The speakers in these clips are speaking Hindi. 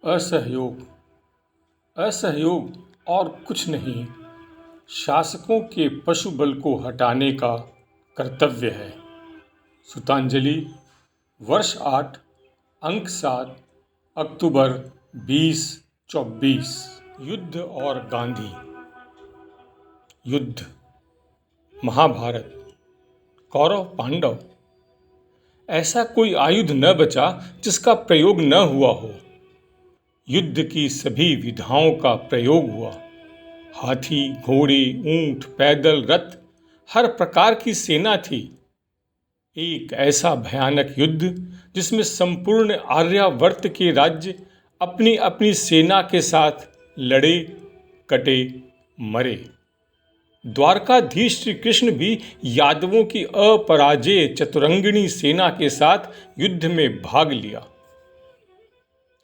असहयोग। असहयोग और कुछ नहीं, शासकों के पशुबल को हटाने का कर्तव्य है। सुतांजलि, वर्ष 8, अंक 7, अक्टूबर 2024। युद्ध और गांधी। युद्ध। महाभारत। कौरव पांडव। ऐसा कोई आयुध न बचा जिसका प्रयोग न हुआ हो। युद्ध की सभी विधाओं का प्रयोग हुआ। हाथी, घोड़े, ऊंट, पैदल, रथ, हर प्रकार की सेना थी। एक ऐसा भयानक युद्ध जिसमें संपूर्ण आर्यावर्त के राज्य अपनी अपनी सेना के साथ लड़े, कटे, मरे। द्वारकाधीश श्री कृष्ण भी यादवों की अपराजेय चतुरंगिणी सेना के साथ युद्ध में भाग लिया।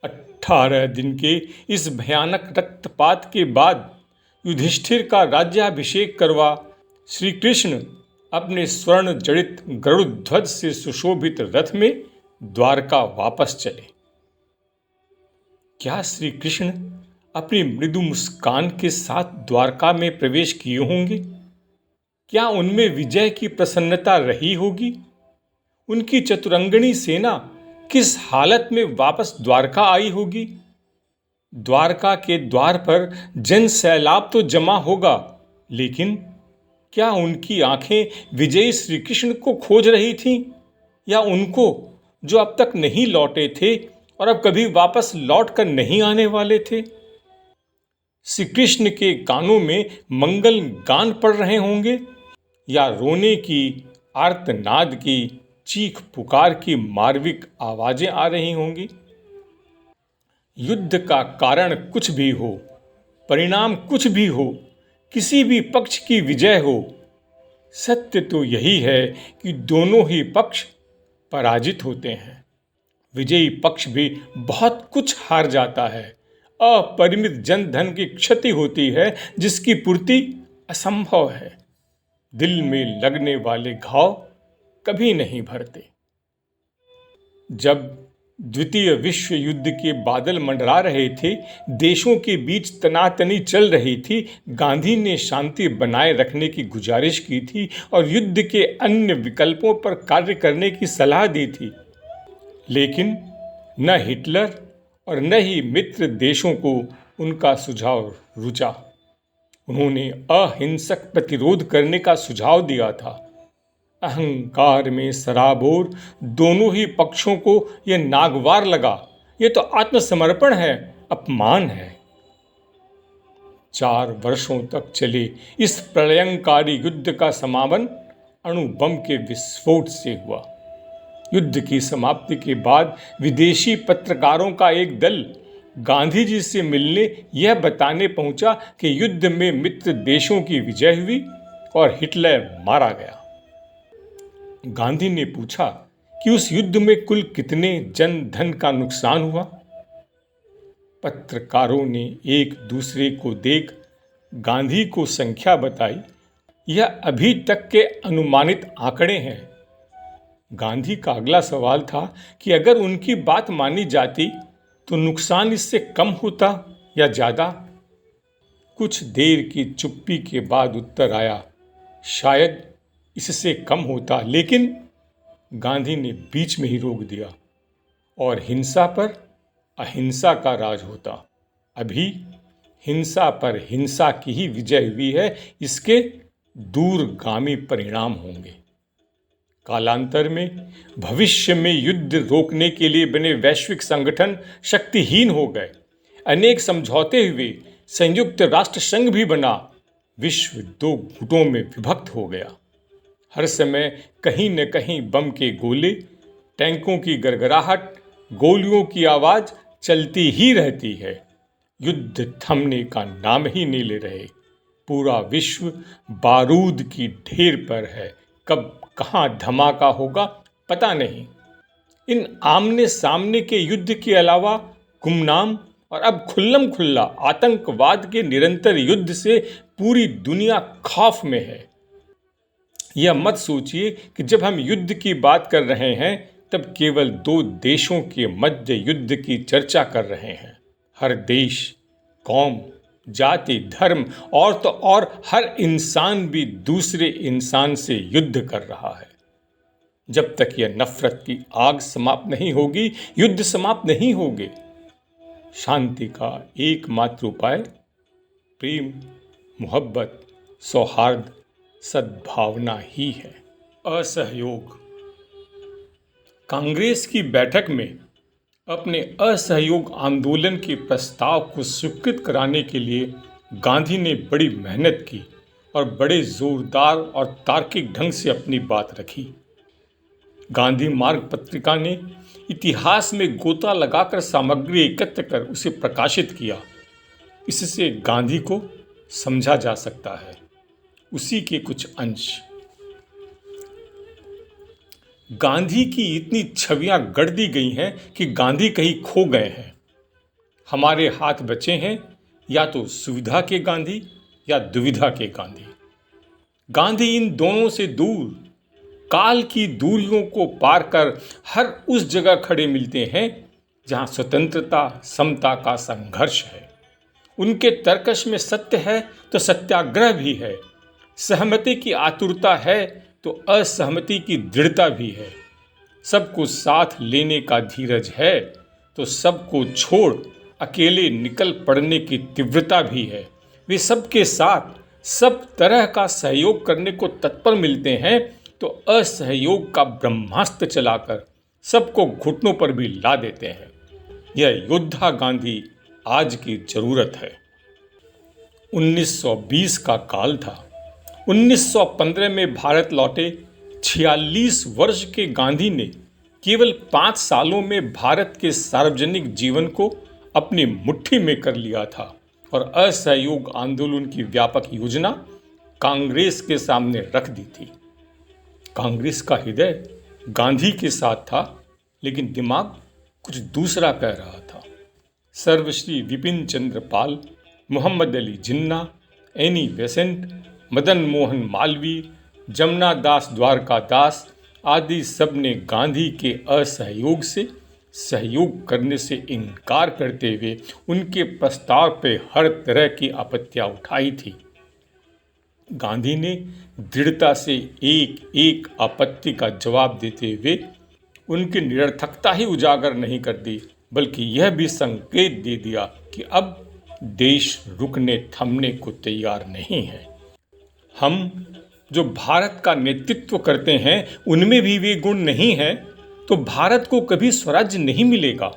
18 दिन के इस भयानक रक्तपात के बाद युधिष्ठिर का राज्याभिषेक करवा श्री कृष्ण अपने स्वर्ण जड़ित गरुड़ से सुशोभित रथ में द्वारका वापस चले। क्या श्री कृष्ण अपनी मृदु मुस्कान के साथ द्वारका में प्रवेश किए होंगे? क्या उनमें विजय की प्रसन्नता रही होगी? उनकी चतुरंगिणी सेना किस हालत में वापस द्वारका आई होगी? द्वारका के द्वार पर जन सैलाब तो जमा होगा, लेकिन क्या उनकी आंखें विजयी श्री कृष्ण को खोज रही थीं, या उनको जो अब तक नहीं लौटे थे और अब कभी वापस लौट कर नहीं आने वाले थे? श्री कृष्ण के कानों में मंगल गान पड़ रहे होंगे, या रोने की, आर्तनाद की, चीख पुकार की मार्विक आवाजें आ रही होंगी। युद्ध का कारण कुछ भी हो, परिणाम कुछ भी हो, किसी भी पक्ष की विजय हो, सत्य तो यही है कि दोनों ही पक्ष पराजित होते हैं। विजयी पक्ष भी बहुत कुछ हार जाता है। अपरिमित जन धन की क्षति होती है जिसकी पूर्ति असंभव है। दिल में लगने वाले घाव कभी नहीं भरते। जब द्वितीय विश्व युद्ध के बादल मंडरा रहे थे, देशों के बीच तनातनी चल रही थी, गांधी ने शांति बनाए रखने की गुजारिश की थी और युद्ध के अन्य विकल्पों पर कार्य करने की सलाह दी थी। लेकिन न हिटलर और न ही मित्र देशों को उनका सुझाव रुचा। उन्होंने अहिंसक प्रतिरोध करने का सुझाव दिया था। अहंकार में सराबोर दोनों ही पक्षों को यह नागवार लगा, यह तो आत्मसमर्पण है, अपमान है। 4 वर्षों तक चले इस प्रलयंकारी युद्ध का समापन अणु बम के विस्फोट से हुआ। युद्ध की समाप्ति के बाद विदेशी पत्रकारों का एक दल गांधी जी से मिलने यह बताने पहुंचा कि युद्ध में मित्र देशों की विजय हुई और हिटलर मारा गया। गांधी ने पूछा कि उस युद्ध में कुल कितने जन धन का नुकसान हुआ? पत्रकारों ने एक दूसरे को देख गांधी को संख्या बताई। यह अभी तक के अनुमानित आंकड़े हैं। गांधी का अगला सवाल था कि अगर उनकी बात मानी जाती तो नुकसान इससे कम होता या ज्यादा? कुछ देर की चुप्पी के बाद उत्तर आया, शायद इससे कम होता, लेकिन गांधी ने बीच में ही रोक दिया, और हिंसा पर अहिंसा का राज होता। अभी हिंसा पर हिंसा की ही विजय हुई है, इसके दूरगामी परिणाम होंगे। कालांतर में भविष्य में युद्ध रोकने के लिए बने वैश्विक संगठन शक्तिहीन हो गए। अनेक समझौते हुए, संयुक्त राष्ट्र संघ भी बना। विश्व 2 गुटों में विभक्त हो गया। हर समय कहीं न कहीं बम के गोले, टैंकों की गड़गड़ाहट, गोलियों की आवाज चलती ही रहती है। युद्ध थमने का नाम ही नहीं ले रहे। पूरा विश्व बारूद की ढेर पर है। कब कहाँ धमाका होगा पता नहीं। इन आमने सामने के युद्ध के अलावा गुमनाम और अब खुल्लम खुल्ला आतंकवाद के निरंतर युद्ध से पूरी दुनिया खौफ में है। यह मत सोचिए कि जब हम युद्ध की बात कर रहे हैं तब केवल 2 देशों के मध्य युद्ध की चर्चा कर रहे हैं। हर देश, कौम, जाति, धर्म और तो और हर इंसान भी दूसरे इंसान से युद्ध कर रहा है। जब तक यह नफरत की आग समाप्त नहीं होगी, युद्ध समाप्त नहीं होंगे। शांति का एकमात्र उपाय प्रेम, मोहब्बत, सौहार्द, सद्भावना ही है। असहयोग। कांग्रेस की बैठक में अपने असहयोग आंदोलन के प्रस्ताव को स्वीकृत कराने के लिए गांधी ने बड़ी मेहनत की और बड़े जोरदार और तार्किक ढंग से अपनी बात रखी। गांधी मार्ग पत्रिका ने इतिहास में गोता लगाकर सामग्री एकत्र कर उसे प्रकाशित किया। इससे गांधी को समझा जा सकता है। उसी के कुछ अंश। गांधी की इतनी छवियां गढ़ दी गई हैं कि गांधी कहीं खो गए हैं। हमारे हाथ बचे हैं या तो सुविधा के गांधी या दुविधा के गांधी। गांधी इन दोनों से दूर, काल की दूरियों को पार कर हर उस जगह खड़े मिलते हैं जहां स्वतंत्रता, समता का संघर्ष है। उनके तर्कश में सत्य है तो सत्याग्रह भी है, सहमति की आतुरता है तो असहमति की दृढ़ता भी है, सबको साथ लेने का धीरज है तो सबको छोड़ अकेले निकल पड़ने की तीव्रता भी है। वे सबके साथ सब तरह का सहयोग करने को तत्पर मिलते हैं तो असहयोग का ब्रह्मास्त्र चलाकर सबको घुटनों पर भी ला देते हैं। यह योद्धा गांधी आज की जरूरत है। 1920 का काल था। 1915 में भारत लौटे 46 वर्ष के गांधी ने केवल 5 सालों में भारत के सार्वजनिक जीवन को अपनी मुट्ठी में कर लिया था और असहयोग आंदोलन की व्यापक योजना कांग्रेस के सामने रख दी थी। कांग्रेस का हृदय गांधी के साथ था, लेकिन दिमाग कुछ दूसरा कह रहा था। सर्वश्री विपिन चंद्र पाल, मोहम्मद अली जिन्ना, एनी बेसेंट, मदन मोहन मालवीय, जमुना दास द्वारकादास आदि सब ने गांधी के असहयोग से सहयोग करने से इनकार करते हुए उनके प्रस्ताव पर हर तरह की आपत्तियां उठाई थी। गांधी ने दृढ़ता से एक एक आपत्ति का जवाब देते हुए उनकी निरर्थकता ही उजागर नहीं कर दी, बल्कि यह भी संकेत दे दिया कि अब देश रुकने थमने को तैयार नहीं है। हम जो भारत का नेतृत्व करते हैं उनमें भी वे गुण नहीं हैं तो भारत को कभी स्वराज्य नहीं मिलेगा।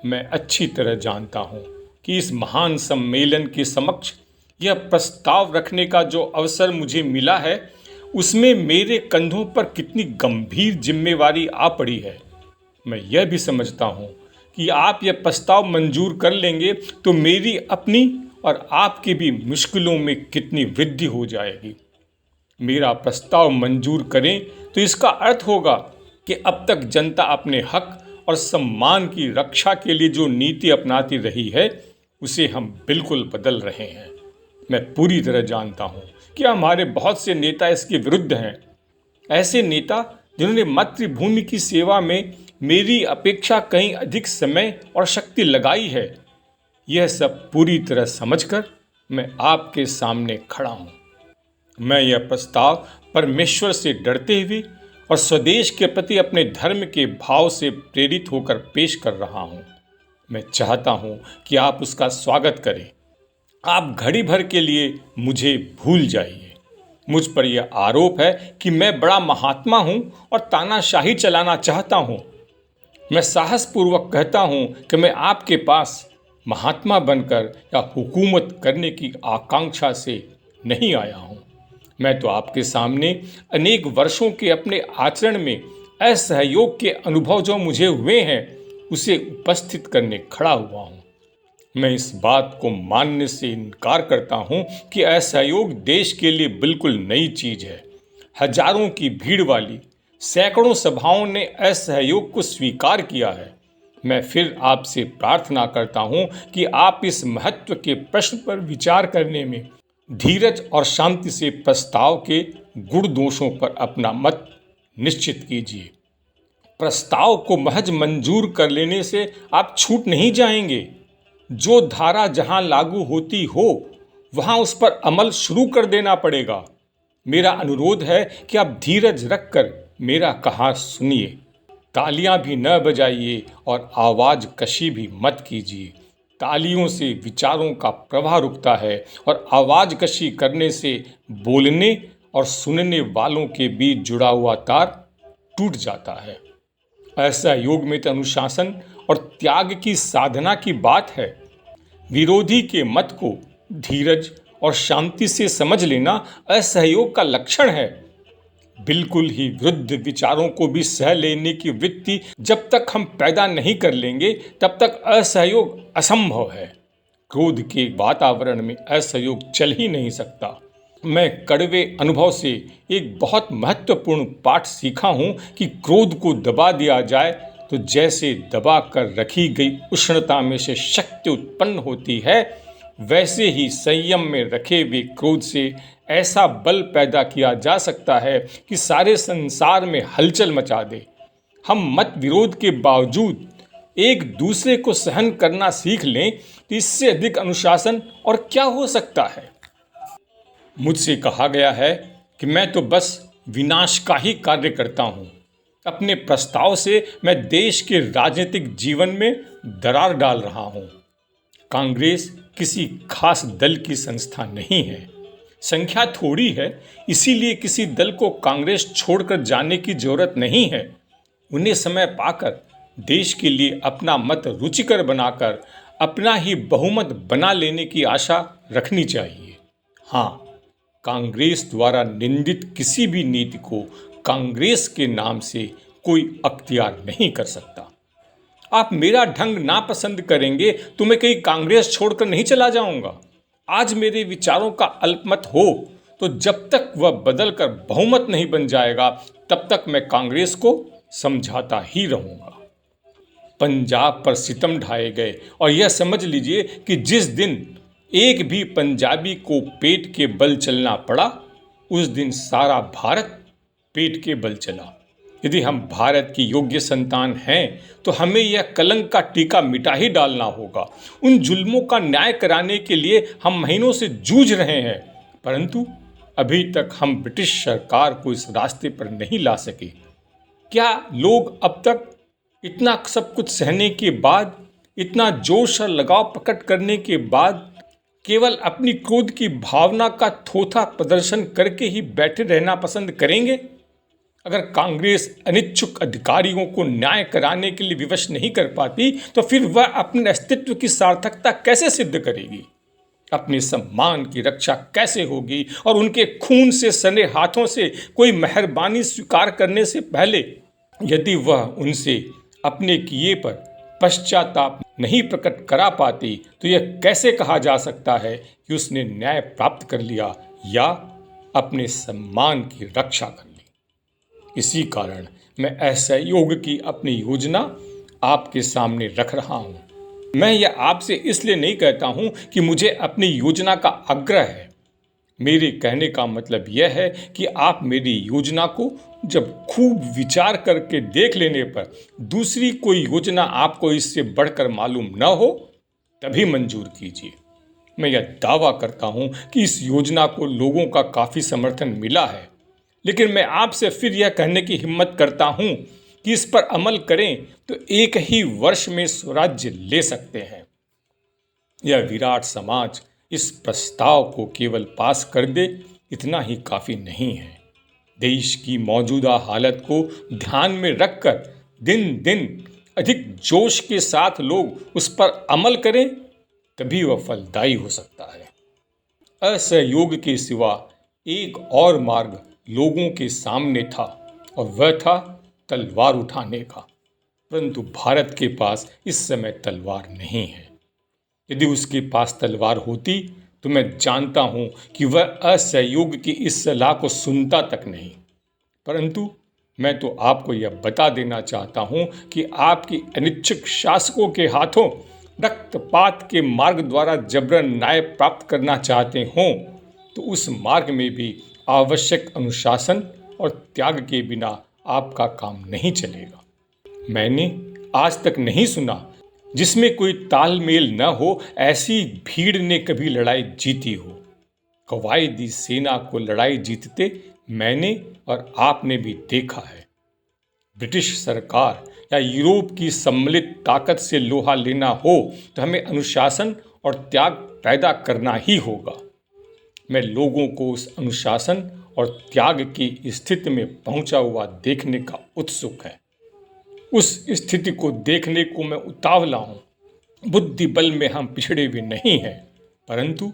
मैं अच्छी तरह जानता हूं कि इस महान सम्मेलन के समक्ष यह प्रस्ताव रखने का जो अवसर मुझे मिला है उसमें मेरे कंधों पर कितनी गंभीर जिम्मेवारी आ पड़ी है। मैं यह भी समझता हूं कि आप यह प्रस्ताव मंजूर कर लेंगे तो मेरी अपनी और आपकी भी मुश्किलों में कितनी वृद्धि हो जाएगी। मेरा प्रस्ताव मंजूर करें तो इसका अर्थ होगा कि अब तक जनता अपने हक और सम्मान की रक्षा के लिए जो नीति अपनाती रही है उसे हम बिल्कुल बदल रहे हैं। मैं पूरी तरह जानता हूं कि हमारे बहुत से नेता इसके विरुद्ध हैं। ऐसे नेता जिन्होंने मातृभूमि की सेवा में मेरी अपेक्षा कहीं अधिक समय और शक्ति लगाई है। यह सब पूरी तरह समझकर मैं आपके सामने खड़ा हूं। मैं यह प्रस्ताव परमेश्वर से डरते हुए और स्वदेश के प्रति अपने धर्म के भाव से प्रेरित होकर पेश कर रहा हूं। मैं चाहता हूं कि आप उसका स्वागत करें। आप घड़ी भर के लिए मुझे भूल जाइए। मुझ पर यह आरोप है कि मैं बड़ा महात्मा हूं और तानाशाही चलाना चाहता हूं। मैं साहसपूर्वक कहता हूं कि मैं आपके पास महात्मा बनकर या हुकूमत करने की आकांक्षा से नहीं आया हूं। मैं तो आपके सामने अनेक वर्षों के अपने आचरण में असहयोग के अनुभव जो मुझे हुए हैं उसे उपस्थित करने खड़ा हुआ हूं। मैं इस बात को मानने से इनकार करता हूं कि असहयोग देश के लिए बिल्कुल नई चीज है। हजारों की भीड़ वाली सैकड़ों सभाओं ने असहयोग को स्वीकार किया है। मैं फिर आपसे प्रार्थना करता हूं कि आप इस महत्व के प्रश्न पर विचार करने में धीरज और शांति से प्रस्ताव के गुण दोषों पर अपना मत निश्चित कीजिए। प्रस्ताव को महज मंजूर कर लेने से आप छूट नहीं जाएंगे। जो धारा जहां लागू होती हो वहां उस पर अमल शुरू कर देना पड़ेगा। मेरा अनुरोध है कि आप धीरज रखकर मेरा कहा सुनिए। तालियां भी न बजाइए और आवाज कशी भी मत कीजिए। तालियों से विचारों का प्रवाह रुकता है और आवाज कशी करने से बोलने और सुनने वालों के बीच जुड़ा हुआ तार टूट जाता है। असहयोग में तो अनुशासन और त्याग की साधना की बात है। विरोधी के मत को धीरज और शांति से समझ लेना असहयोग का लक्षण है। बिल्कुल ही विरुद्ध विचारों को भी सह लेने की वृत्ति जब तक हम पैदा नहीं कर लेंगे तब तक असहयोग असंभव है। क्रोध के वातावरण में असहयोग चल ही नहीं सकता। मैं कड़वे अनुभव से एक बहुत महत्वपूर्ण पाठ सीखा हूं कि क्रोध को दबा दिया जाए तो जैसे दबा कर रखी गई उष्णता में से शक्ति उत्पन्न होती है, वैसे ही संयम में रखे हुए क्रोध से ऐसा बल पैदा किया जा सकता है कि सारे संसार में हलचल मचा दे। हम मत विरोध के बावजूद एक दूसरे को सहन करना सीख लें तो इससे अधिक अनुशासन और क्या हो सकता है। मुझसे कहा गया है कि मैं तो बस विनाश का ही कार्य करता हूं। अपने प्रस्ताव से मैं देश के राजनीतिक जीवन में दरार डाल रहा हूं। कांग्रेस किसी खास दल की संस्था नहीं है। संख्या थोड़ी है, इसीलिए किसी दल को कांग्रेस छोड़कर जाने की जरूरत नहीं है। उन्हें समय पाकर देश के लिए अपना मत रुचिकर बनाकर अपना ही बहुमत बना लेने की आशा रखनी चाहिए। हाँ, कांग्रेस द्वारा निंदित किसी भी नीति को कांग्रेस के नाम से कोई अख्तियार नहीं कर सकता। आप मेरा ढंग नापसंद करेंगे तो मैं कहीं कांग्रेस छोड़कर नहीं चला जाऊंगा। आज मेरे विचारों का अल्पमत हो तो जब तक वह बदलकर बहुमत नहीं बन जाएगा तब तक मैं कांग्रेस को समझाता ही रहूंगा। पंजाब पर सितम ढाए गए और यह समझ लीजिए कि जिस दिन एक भी पंजाबी को पेट के बल चलना पड़ा उस दिन सारा भारत पेट के बल चला। यदि हम भारत की योग्य संतान हैं तो हमें यह कलंक का टीका मिटा ही डालना होगा। उन जुल्मों का न्याय कराने के लिए हम महीनों से जूझ रहे हैं, परंतु अभी तक हम ब्रिटिश सरकार को इस रास्ते पर नहीं ला सके। क्या लोग अब तक इतना सब कुछ सहने के बाद, इतना जोश और लगाव प्रकट करने के बाद केवल अपनी क्रोध की भावना का थोथा प्रदर्शन करके ही बैठे रहना पसंद करेंगे? अगर कांग्रेस अनिच्छुक अधिकारियों को न्याय कराने के लिए विवश नहीं कर पाती तो फिर वह अपने अस्तित्व की सार्थकता कैसे सिद्ध करेगी? अपने सम्मान की रक्षा कैसे होगी? और उनके खून से सने हाथों से कोई मेहरबानी स्वीकार करने से पहले यदि वह उनसे अपने किए पर पश्चाताप नहीं प्रकट करा पाती तो यह कैसे कहा जा सकता है कि उसने न्याय प्राप्त कर लिया या अपने सम्मान की रक्षा कर ली? इसी कारण मैं असहयोग की अपनी योजना आपके सामने रख रहा हूं। मैं यह आपसे इसलिए नहीं कहता हूं कि मुझे अपनी योजना का आग्रह है। मेरे कहने का मतलब यह है कि आप मेरी योजना को जब खूब विचार करके देख लेने पर दूसरी कोई योजना आपको इससे बढ़कर मालूम न हो तभी मंजूर कीजिए। मैं यह दावा करता हूं कि इस योजना को लोगों का काफ़ी समर्थन मिला है, लेकिन मैं आपसे फिर यह कहने की हिम्मत करता हूं कि इस पर अमल करें तो एक ही वर्ष में स्वराज्य ले सकते हैं। यह विराट समाज इस प्रस्ताव को केवल पास कर दे इतना ही काफ़ी नहीं है। देश की मौजूदा हालत को ध्यान में रखकर दिन दिन अधिक जोश के साथ लोग उस पर अमल करें तभी वह फलदायी हो सकता है। असहयोग के सिवा एक और मार्ग लोगों के सामने था और वह था तलवार उठाने का, परंतु भारत के पास इस समय तलवार नहीं है। यदि उसके पास तलवार होती तो मैं जानता हूं कि वह असहयोग की इस सलाह को सुनता तक नहीं। परंतु मैं तो आपको यह बता देना चाहता हूं कि आपकी अनिच्छुक शासकों के हाथों रक्तपात के मार्ग द्वारा जबरन न्याय प्राप्त करना चाहते हों तो उस मार्ग में भी आवश्यक अनुशासन और त्याग के बिना आपका काम नहीं चलेगा। मैंने आज तक नहीं सुना जिसमें कोई तालमेल न हो, ऐसी भीड़ ने कभी लड़ाई जीती हो। कवायदी सेना को लड़ाई जीतते मैंने और आपने भी देखा है। ब्रिटिश सरकार या यूरोप की सम्मिलित ताकत से लोहा लेना हो तो हमें अनुशासन और त्याग पैदा करना ही होगा। मैं लोगों को उस अनुशासन और त्याग की स्थिति में पहुंचा हुआ देखने का उत्सुक है। उस स्थिति को देखने को मैं उतावला हूं। बुद्धि बल में हम पिछड़े भी नहीं हैं, परंतु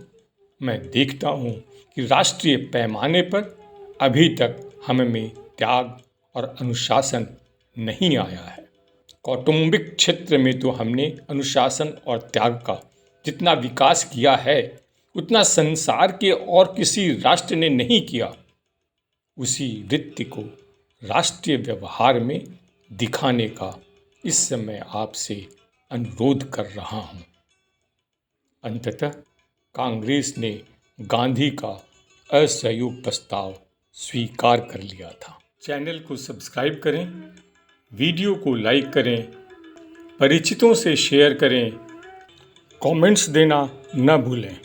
मैं देखता हूं कि राष्ट्रीय पैमाने पर अभी तक हम में त्याग और अनुशासन नहीं आया है। कौटुंबिक क्षेत्र में तो हमने अनुशासन और त्याग का जितना विकास किया है, उतना संसार के और किसी राष्ट्र ने नहीं किया। उसी वृत्ति को राष्ट्रीय व्यवहार में दिखाने का इस समय आपसे अनुरोध कर रहा हूं। अंततः कांग्रेस ने गांधी का असहयोग प्रस्ताव स्वीकार कर लिया था। चैनल को सब्सक्राइब करें, वीडियो को लाइक करें, परिचितों से शेयर करें, कमेंट्स देना न भूलें।